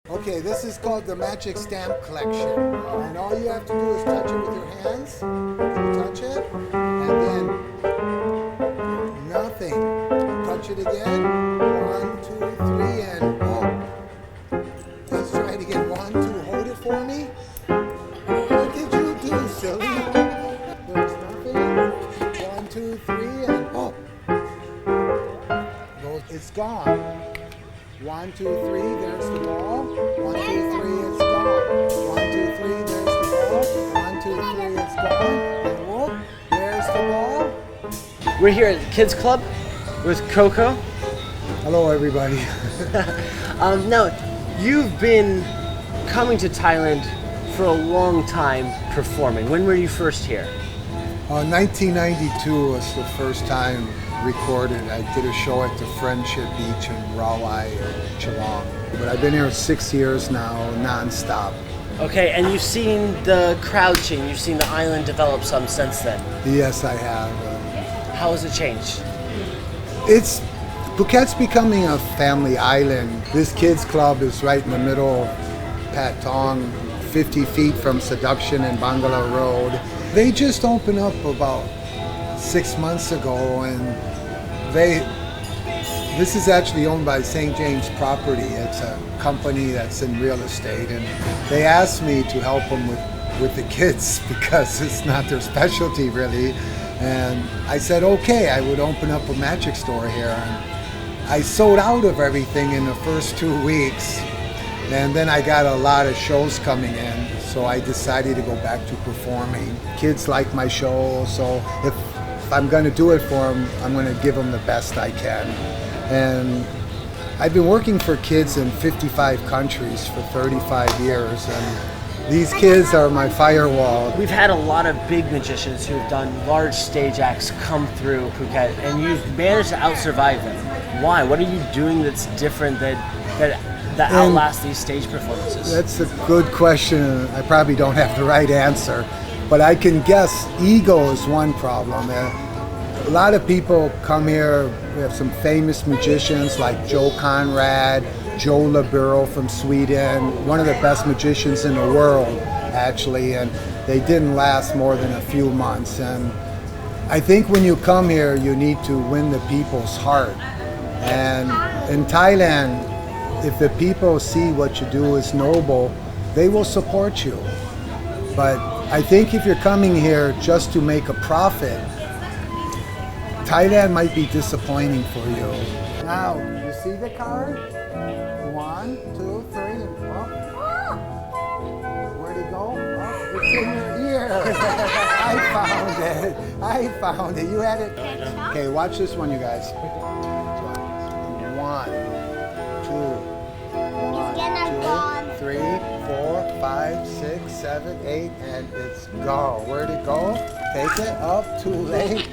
Okay, this is called the Magic Stamp Collection. And all you have to do is touch it with your hands. You touch it, and then nothing. Touch it again. 1, 2, 3, and oh. Let's try it again. 1, 2, hold it for me. What did you do, silly? There's nothing. 1, 2, 3, and oh. It's gone. 1, 2, 3, there's the ball. 1, 2, 3, it's gone. 1, 2, 3, there's the ball. 1, 2, 3, it's gone. And whoop, there's the ball. We're here at the Kids Club with Koko. Hello, everybody. Now, you've been coming to Thailand for a long time performing. When were you first here? 1992 was the first time recorded. I did a show at the Friendship Beach in Rawai, Geelong. But I've been here 6 years now, non-stop. Okay, and you've seen the crowd change. You've seen the island develop some since then. Yes, I have. How has it changed? Phuket's becoming a family island. This kids club is right in the middle of Patong, 50 feet from Seduction and Bangala Road. They just opened up about 6 months ago, and this is actually owned by St. James Property. It's a company that's in real estate, and they asked me to help them with the kids because it's not their specialty really. And I said, okay, I would open up a magic store here. And I sold out of everything in the first 2 weeks, and then I got a lot of shows coming in, so I decided to go back to performing. Kids like my show, so if I'm going to do it for them, I'm going to give them the best I can. And I've been working for kids in 55 countries for 35 years, and these kids are my firewall. We've had a lot of big magicians who've done large stage acts come through Phuket, and you've managed to out-survive them. Why? What are you doing that's different that outlasts these stage performances? That's a good question. I probably don't have the right answer, but I can guess ego is one problem. A lot of people come here. We have some famous magicians like Joe Conrad, Joe Labero from Sweden, one of the best magicians in the world, actually, and they didn't last more than a few months. And I think when you come here, you need to win the people's heart. And in Thailand, if the people see what you do is noble, they will support you. But I think if you're coming here just to make a profit, Thailand might be disappointing for you. Now, you see the card? 1, 2, 3, and up. Where'd it go? Oh, it's in your ear. I found it. You had it. Okay, watch this one, you guys. 1, 2, 3, 4, 5, 6, 7, 8, and it's go. Where'd it go? Take it up. Too late.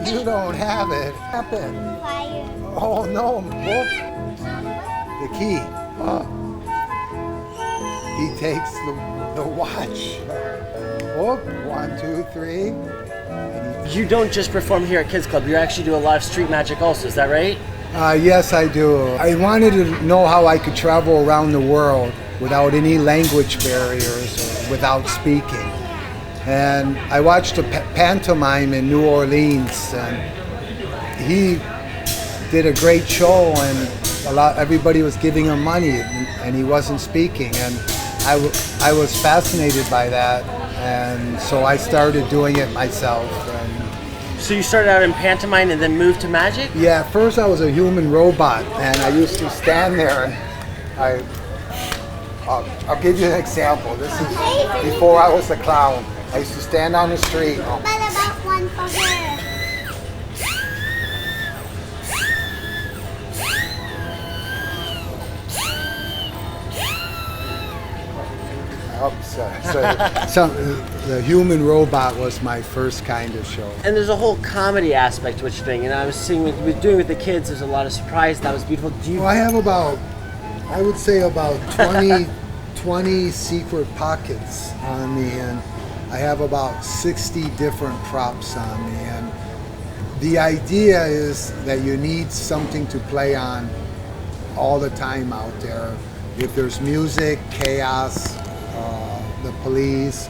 You don't have it. What happened? Fire. Oh no! Whoop. The key. He takes the watch. Whoop. 1, 2, 3. You don't just perform here at Kids Club. You actually do a lot of street magic also. Is that right? Yes, I do. I wanted to know how I could travel around the world without any language barriers or without speaking. And I watched a pantomime in New Orleans, and he did a great show, and everybody was giving him money, and he wasn't speaking. And I was fascinated by that, and so I started doing it myself. So you started out in pantomime and then moved to magic? Yeah, first I was a human robot, and I used to stand there, and I'll give you an example. This is before I was a clown. I used to stand on the street. What about one for her? So the human robot was my first kind of show. And there's a whole comedy aspect to what you're doing. And I was seeing doing with the kids, there's a lot of surprise. That was beautiful. Well, I have I would say about 20 secret pockets on me, and I have about 60 different props on me. And the idea is that you need something to play on all the time out there. If there's music, chaos, the police,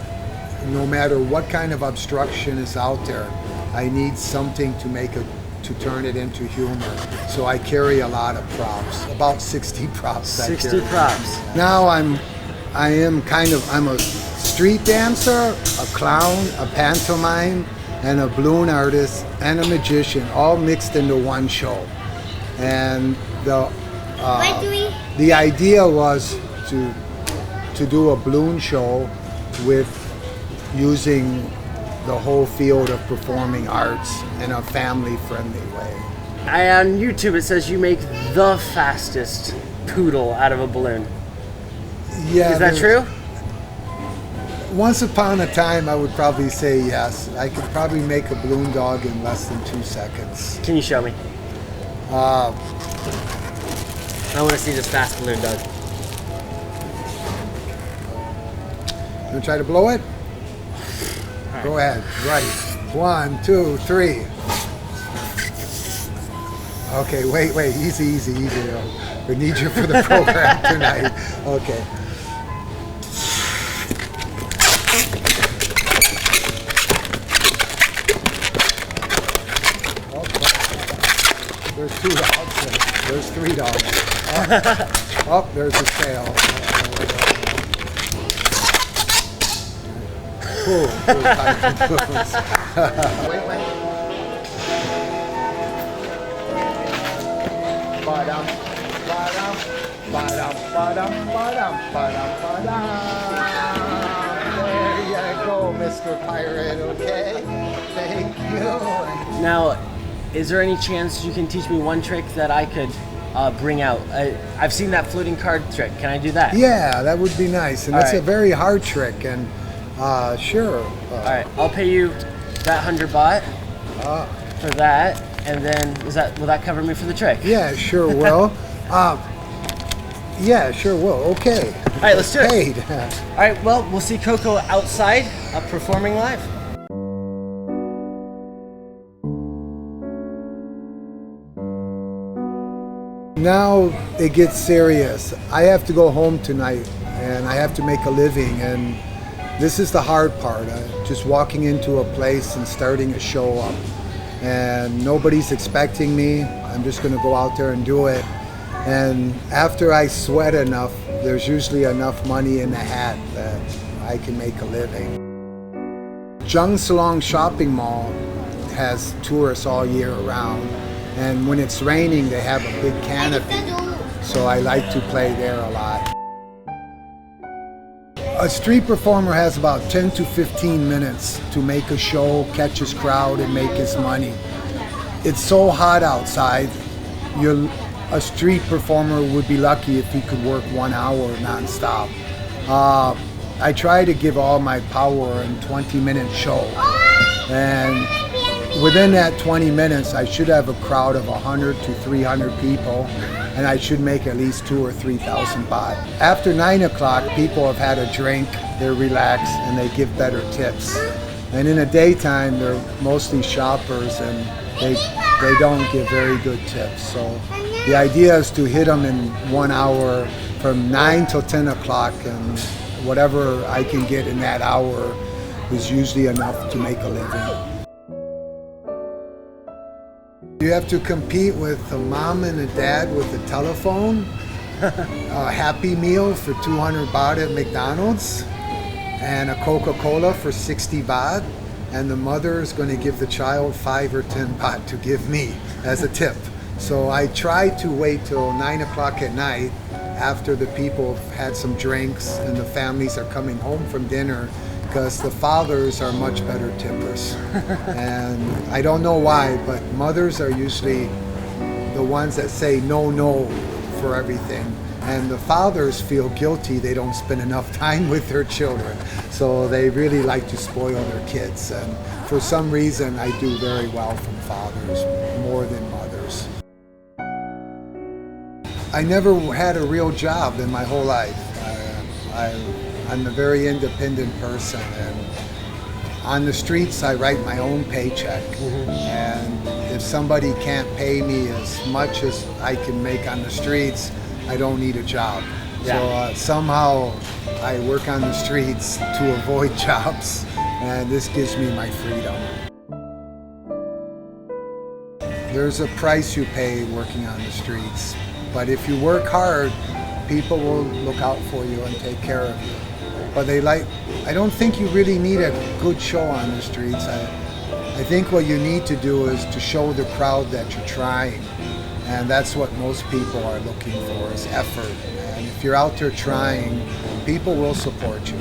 no matter what kind of obstruction is out there, I need something to turn it into humor. So I carry a lot of props, about 60 props. 60 props. Now I'm a street dancer, a clown, a pantomime, and a balloon artist, and a magician, all mixed into one show. And the idea was to do a balloon show with using the whole field of performing arts in a family-friendly way. On YouTube it says you make the fastest poodle out of a balloon. Yeah. Is that true? Once upon a time, I would probably say yes. I could probably make a balloon dog in less than 2 seconds. Can you show me? I want to see this fast balloon dog. You want to try to blow it? Right. Go ahead. Right. 1, 2, 3. Okay, wait. Easy. We need you for the program tonight. Okay. There's 2 dogs. There's 3 dogs. Oh, there's a tail. Cool. Wait. Ba-dum, ba-dum, ba-dum, ba-dum, ba-dum, ba-dum, ba-dum. There you go, Mr. Pirate, okay? Thank you. Now, is there any chance you can teach me one trick that I could bring out? I've seen that floating card trick. Can I do that? Yeah, that would be nice. And it's a very hard trick. And sure. All right, I'll pay you that 100 baht for that. And then, will that cover me for the trick? Yeah, sure will. Yeah, sure will. Okay. All right, let's do Paid. it. All right, well, we'll see Koko outside performing live. Now it gets serious. I have to go home tonight and I have to make a living, and this is the hard part. Just walking into a place and starting a show up, and nobody's expecting me. I'm just going to go out there and do it. And after I sweat enough, there's usually enough money in the hat that I can make a living. Jungceylon shopping mall has tourists all year round. And when it's raining, they have a big canopy, so I like to play there a lot. A street performer has about 10 to 15 minutes to make a show, catch his crowd, and make his money. It's so hot outside, a street performer would be lucky if he could work 1 hour nonstop. I try to give all my power in 20-minute show. And within that 20 minutes, I should have a crowd of 100 to 300 people, and I should make at least 2,000 or 3,000 baht. After 9 o'clock, people have had a drink, they're relaxed, and they give better tips. And in the daytime, they're mostly shoppers, and they don't give very good tips. So the idea is to hit them in 1 hour from 9 till 10 o'clock, and whatever I can get in that hour is usually enough to make a living. You have to compete with a mom and a dad with a telephone, a Happy Meal for 200 baht at McDonald's, and a Coca-Cola for 60 baht, and the mother is going to give the child 5 or 10 baht to give me as a tip. So I try to wait till 9 o'clock at night after the people have had some drinks and the families are coming home from dinner, because the fathers are much better tippers. And I don't know why, but mothers are usually the ones that say no for everything. And the fathers feel guilty they don't spend enough time with their children. So they really like to spoil their kids. And for some reason, I do very well from fathers, more than mothers. I never had a real job in my whole life. I'm a very independent person, and on the streets I write my own paycheck. And if somebody can't pay me as much as I can make on the streets, I don't need a job. So somehow I work on the streets to avoid jobs, and this gives me my freedom. There's a price you pay working on the streets, but if you work hard, people will look out for you and take care of you. But I don't think you really need a good show on the streets. I think what you need to do is to show the crowd that you're trying. And that's what most people are looking for, is effort. And if you're out there trying, people will support you.